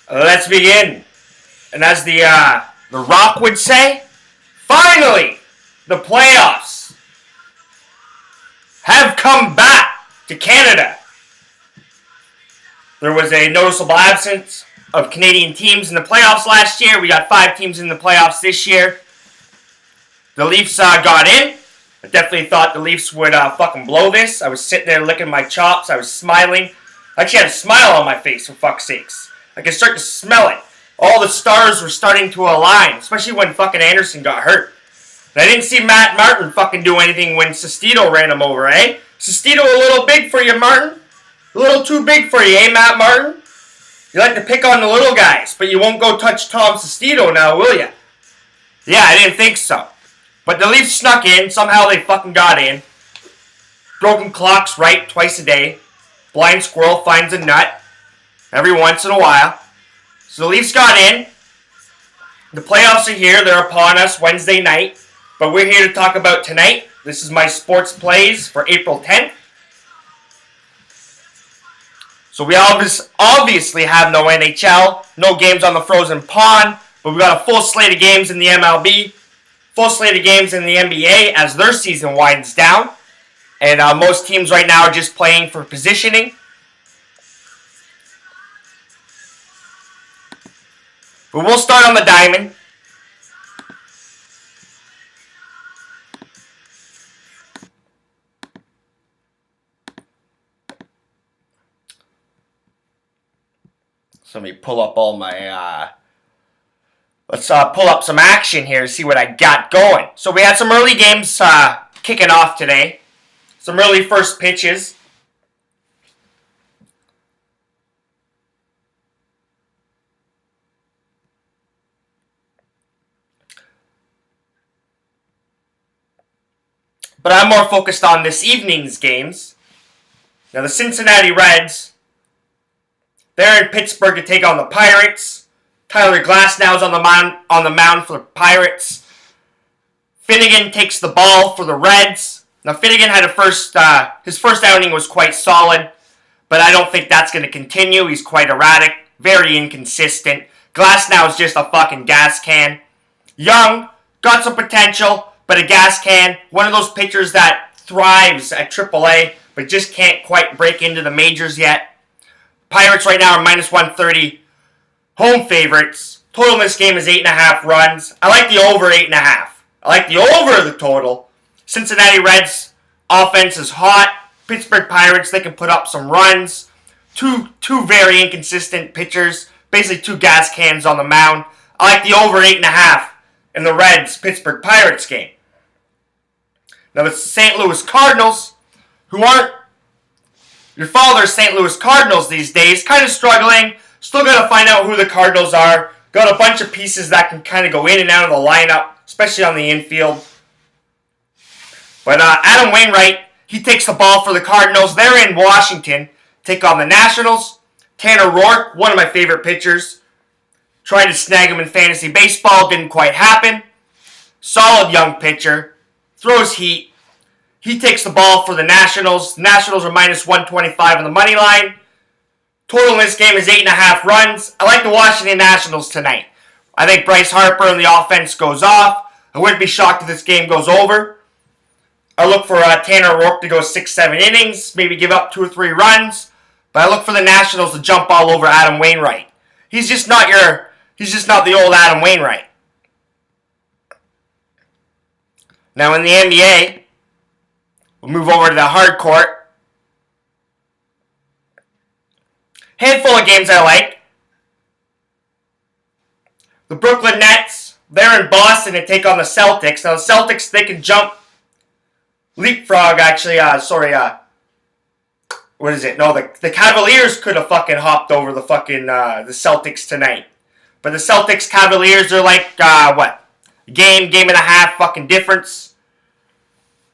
Let's begin. And as the Rock would say, finally, the playoffs have come back to Canada. There was a noticeable absence of Canadian teams in the playoffs last year. We got 5 teams in the playoffs this year. The Leafs got in. I definitely thought the Leafs would fucking blow this. I was sitting there licking my chops. I was smiling. I actually had a smile on my face, for fuck's sakes. I could start to smell it. All the stars were starting to align, especially when fucking Anderson got hurt. And I didn't see Matt Martin fucking do anything when Sestito ran him over, eh? Sestito a little big for you, Martin? A little too big for you, eh, Matt Martin? You like to pick on the little guys, but you won't go touch Tom Sestito now, will you? Yeah, I didn't think so. But the Leafs snuck in. Somehow they fucking got in. Broken clock's right twice a day. Blind squirrel finds a nut every once in a while. So the Leafs got in. The playoffs are here. They're upon us Wednesday night. But we're here to talk about tonight. This is my sports plays for April 10th. So we obviously have no NHL, no games on the frozen pond, but we got a full slate of games in the MLB, full slate of games in the NBA as their season winds down. And most teams right now are just playing for positioning. But we'll start on the diamond. So let me pull up all my, let's pull up some action here to see what I got going. So we had some early games kicking off today. Some early first pitches. But I'm more focused on this evening's games. Now the Cincinnati Reds, they're in Pittsburgh to take on the Pirates. Tyler Glasnow's on the mound for the Pirates. Finnegan takes the ball for the Reds. Now Finnegan had his first outing was quite solid, but I don't think that's going to continue. He's quite erratic, very inconsistent. Glasnow's just a fucking gas can. Young, got some potential, but a gas can. One of those pitchers that thrives at AAA, but just can't quite break into the majors yet. Pirates right now are minus 130 home favorites. Total in this game is 8.5 runs. I like the over 8.5. I like the over the total. Cincinnati Reds offense is hot. Pittsburgh Pirates, they can put up some runs. Two very inconsistent pitchers. Basically 2 gas cans on the mound. I like the over 8.5 in the Reds Pittsburgh Pirates game. Now the St. Louis Cardinals, who aren't your father's St. Louis Cardinals these days, kind of struggling. Still got to find out who the Cardinals are. Got a bunch of pieces that can kind of go in and out of the lineup, especially on the infield. But Adam Wainwright, he takes the ball for the Cardinals. They're in Washington. Take on the Nationals. Tanner Roark, one of my favorite pitchers. Tried to snag him in fantasy baseball. Didn't quite happen. Solid young pitcher. Throws heat. He takes the ball for the Nationals. Nationals are minus 125 on the money line. Total in this game is 8.5 runs. I like the Washington Nationals tonight. I think Bryce Harper and the offense goes off. I wouldn't be shocked if this game goes over. I look for Tanner Roark to go 6-7 innings, maybe give up 2 or 3 runs. But I look for the Nationals to jump all over Adam Wainwright. He's just not the old Adam Wainwright. Now in the NBA, we'll move over to the hard court. Handful of games I like. The Brooklyn Nets, they're in Boston to take on the Celtics. Now the Celtics, they can leapfrog actually, what is it? No, the Cavaliers could have fucking hopped over the the Celtics tonight. But the Celtics Cavaliers, they're like, game and a half fucking difference.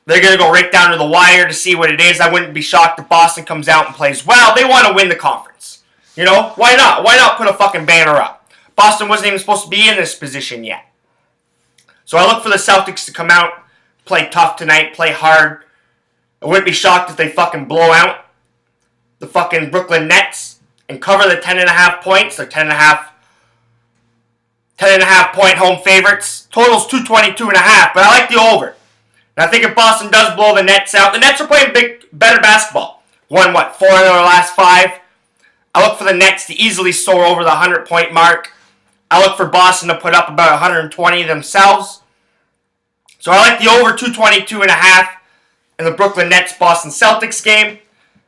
They're going to go right down to the wire to see what it is. I wouldn't be shocked if Boston comes out and plays well. They want to win the conference. You know, why not? Why not put a fucking banner up? Boston wasn't even supposed to be in this position yet. So I look for the Celtics to come out, play tough tonight, play hard. I wouldn't be shocked if they fucking blow out the fucking Brooklyn Nets and cover the 10.5 points. They're 10.5 point home favorites. Total's 222.5, but I like the over. And I think if Boston does blow the Nets out, the Nets are playing better basketball. Won, 4 in their last 5. I look for the Nets to easily soar over the 100-point mark. I look for Boston to put up about 120 themselves. So I like the over 222.5 in the Brooklyn Nets-Boston Celtics game.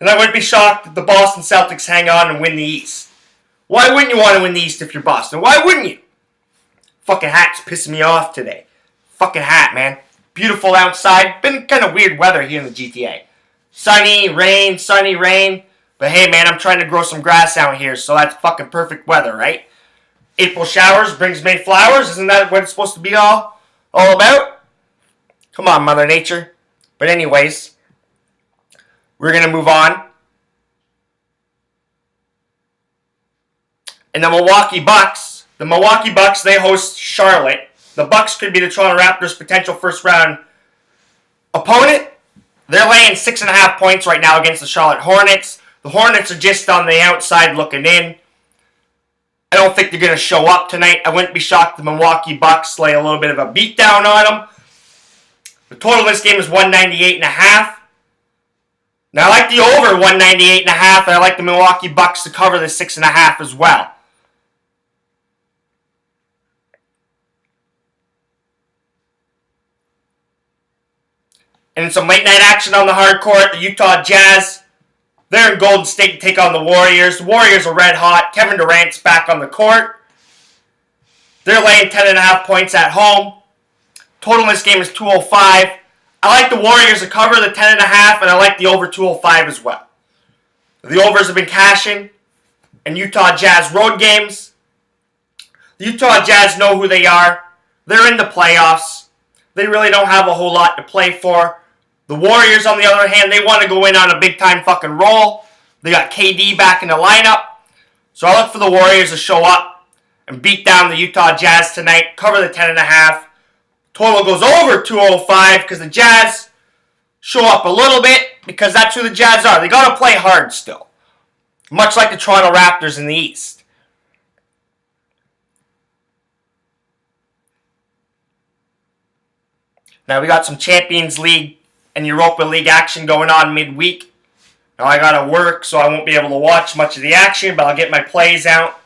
And I wouldn't be shocked if the Boston Celtics hang on and win the East. Why wouldn't you want to win the East if you're Boston? Why wouldn't you? Fucking hat's pissing me off today. Fucking hat, man. Beautiful outside. Been kind of weird weather here in the GTA. Sunny, rain. But hey, man, I'm trying to grow some grass out here, so that's fucking perfect weather, right? April showers brings May flowers. Isn't that what it's supposed to be all about? Come on, Mother Nature. But anyways, we're going to move on. And the Milwaukee Bucks. The Milwaukee Bucks, they host Charlotte. The Bucks could be the Toronto Raptors' potential first-round opponent. They're laying 6.5 points right now against the Charlotte Hornets. The Hornets are just on the outside looking in. I don't think they're going to show up tonight. I wouldn't be shocked if the Milwaukee Bucks lay a little bit of a beatdown on them. The total of this game is 198.5. Now, I like the over 198.5, and I like the Milwaukee Bucks to cover the 6.5 as well. And in some late night action on the hard court, the Utah Jazz, they're in Golden State to take on the Warriors. The Warriors are red hot. Kevin Durant's back on the court. They're laying 10.5 points at home. Total in this game is 205. I like the Warriors to cover the 10.5, and I like the over 205 as well. The overs have been cashing in Utah Jazz road games. The Utah Jazz know who they are. They're in the playoffs. They really don't have a whole lot to play for. The Warriors, on the other hand, they want to go in on a big-time fucking roll. They got KD back in the lineup. So I look for the Warriors to show up and beat down the Utah Jazz tonight, cover the 10.5. Total goes over 205 because the Jazz show up a little bit because that's who the Jazz are. They got to play hard still. Much like the Toronto Raptors in the East. Now we got some Champions League and Europa League action going on midweek. Now I got to work, so I won't be able to watch much of the action, but I'll get my plays out.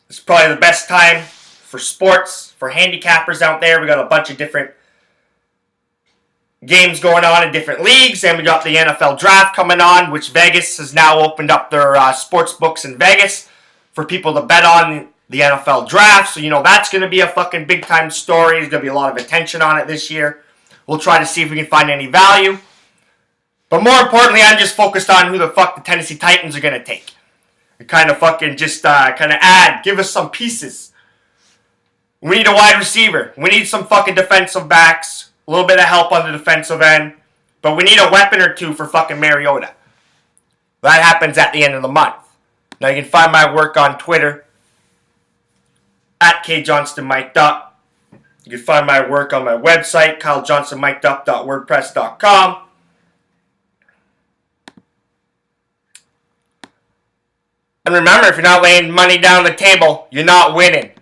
It's probably the best time for sports, for handicappers out there. We got a bunch of different games going on in different leagues, and we got the NFL draft coming on, which Vegas has now opened up their sports books in Vegas for people to bet on the NFL draft. So, that's going to be a fucking big-time story. There's going to be a lot of attention on it this year. We'll try to see if we can find any value. But more importantly, I'm just focused on who the fuck the Tennessee Titans are going to take. And kind of fucking just give us some pieces. We need a wide receiver. We need some fucking defensive backs. A little bit of help on the defensive end. But we need a weapon or two for fucking Mariota. That happens at the end of the month. Now you can find my work on Twitter at kjohnstonmikedup. You can find my work on my website, kylejohnstonmikedup.wordpress.com. And remember, if you're not laying money down the table, you're not winning.